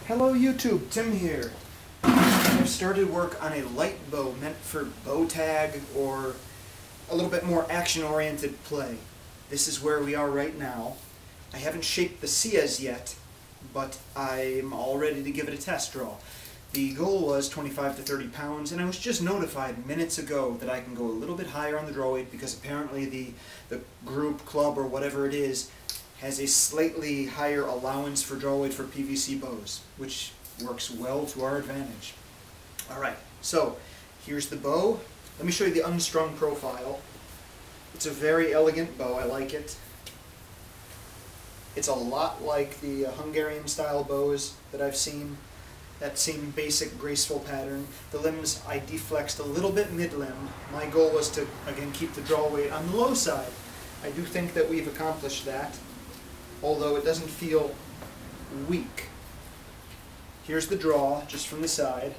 Hello YouTube, Tim here. I've started work on a light bow meant for bow tag or a little bit more action-oriented play. This is where we are right now. I haven't shaped the Cias yet, but I'm all ready to give it a test draw. The goal was 25 to 30 pounds, and I was just notified minutes ago that I can go a little bit higher on the draw weight because apparently the group, club, or whatever it is has a slightly higher allowance for draw weight for PVC bows, which works well to our advantage. Alright, so here's the bow. Let me show you the unstrung profile. It's a very elegant bow, I like it. It's a lot like the Hungarian-style bows that I've seen. That same basic graceful pattern. The limbs I deflexed a little bit mid-limb. My goal was to, again, keep the draw weight on the low side. I do think that we've accomplished that, although it doesn't feel weak. Here's the draw, just from the side.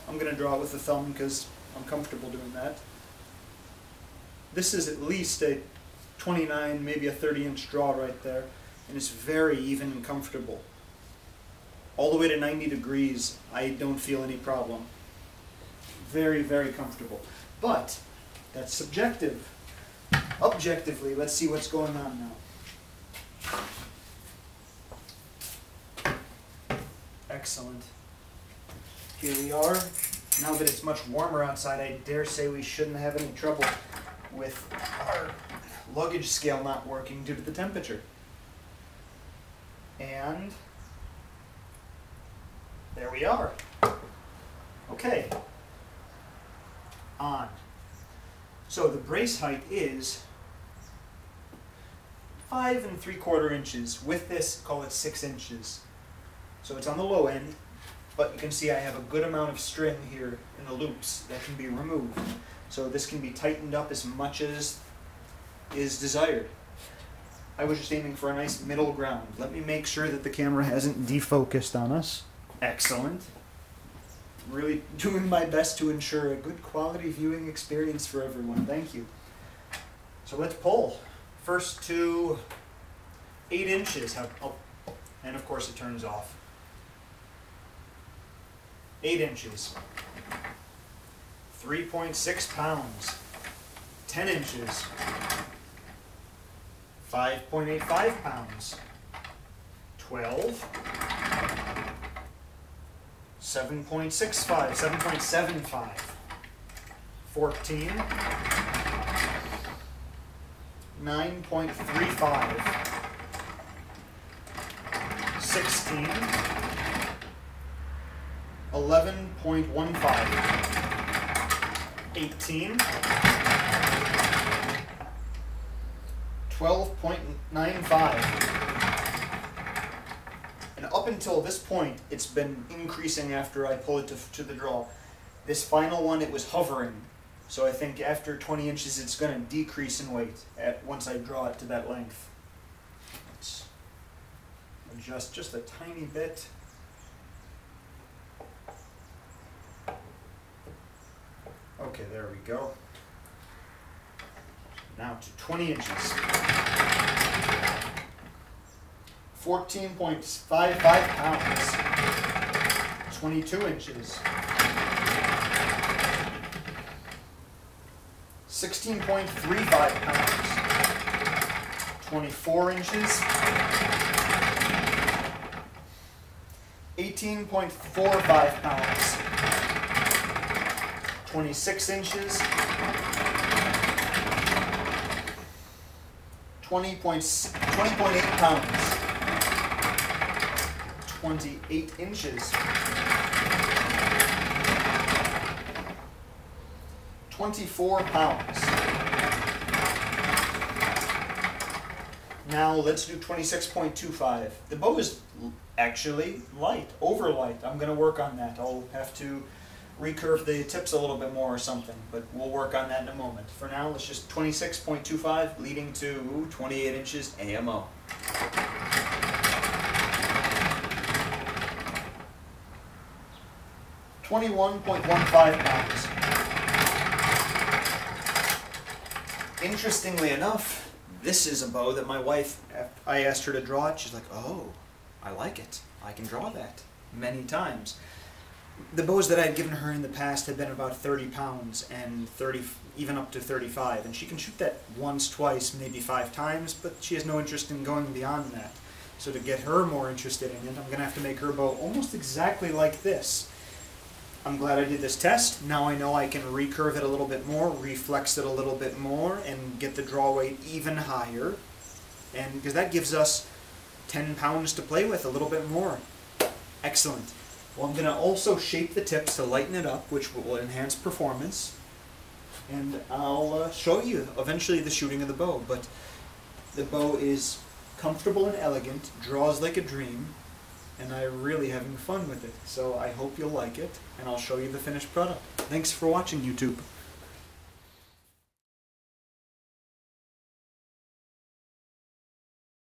I'm going to draw it with the thumb because I'm comfortable doing that. This is at least a 29, maybe a 30-inch draw right there, and it's very even and comfortable. All the way to 90 degrees, I don't feel any problem. Very, very comfortable. But that's subjective. Objectively, let's see what's going on now. Excellent. Here we are. Now that it's much warmer outside, I dare say we shouldn't have any trouble with our luggage scale not working due to the temperature. And there we are. Okay. On. So the brace height is 5 3/4 inches. With this, call it 6 inches. So it's on the low end, but you can see I have a good amount of string here in the loops that can be removed. So this can be tightened up as much as is desired. I was just aiming for a nice middle ground. Let me make sure that the camera hasn't defocused on us. Excellent. Really doing my best to ensure a good quality viewing experience for everyone. Thank you. So let's pull. First to 8 inches. And of course it turns off. 8 inches. 3.6 pounds. 10 inches. 5.85 pounds. 12. 7.65, 7.75, 14, 9.35, 16, 11.15, 18, 12.95. And up until this point, it's been increasing after I pull it to the draw. This final one, it was hovering. So I think after 20 inches, it's going to decrease in weight once I draw it to that length. Let's adjust just a tiny bit. Okay, there we go. Now to 20 inches. 14.55 pounds, 22 inches, 16.35 pounds, 24 inches, 18.45 pounds, 26 inches, 20.8 pounds, 28 inches, 24 pounds. Now let's do 26.25. The bow is actually light, over light. I'm going to work on that. I'll have to recurve the tips a little bit more or something, but we'll work on that in a moment. For now, let's just 26.25 leading to 28 inches AMO. 21.15 pounds. Interestingly enough, this is a bow that my wife, I asked her to draw it, she's like, oh, I like it. I can draw that. many times. The bows that I had given her in the past had been about 30 pounds and 30, even up to 35, and she can shoot that once, twice, maybe 5 times, but she has no interest in going beyond that. So to get her more interested in it, I'm going to have to make her bow almost exactly like this. I'm glad I did this test. Now I know I can recurve it a little bit more, reflex it a little bit more, and get the draw weight even higher. And because that gives us 10 pounds to play with, a little bit more. Excellent. Well, I'm going to also shape the tips to lighten it up, which will enhance performance. And I'll show you eventually the shooting of the bow. But the bow is comfortable and elegant, draws like a dream, and I'm really having fun with it. So I hope you'll like it, and I'll show you the finished product. Thanks for watching, YouTube.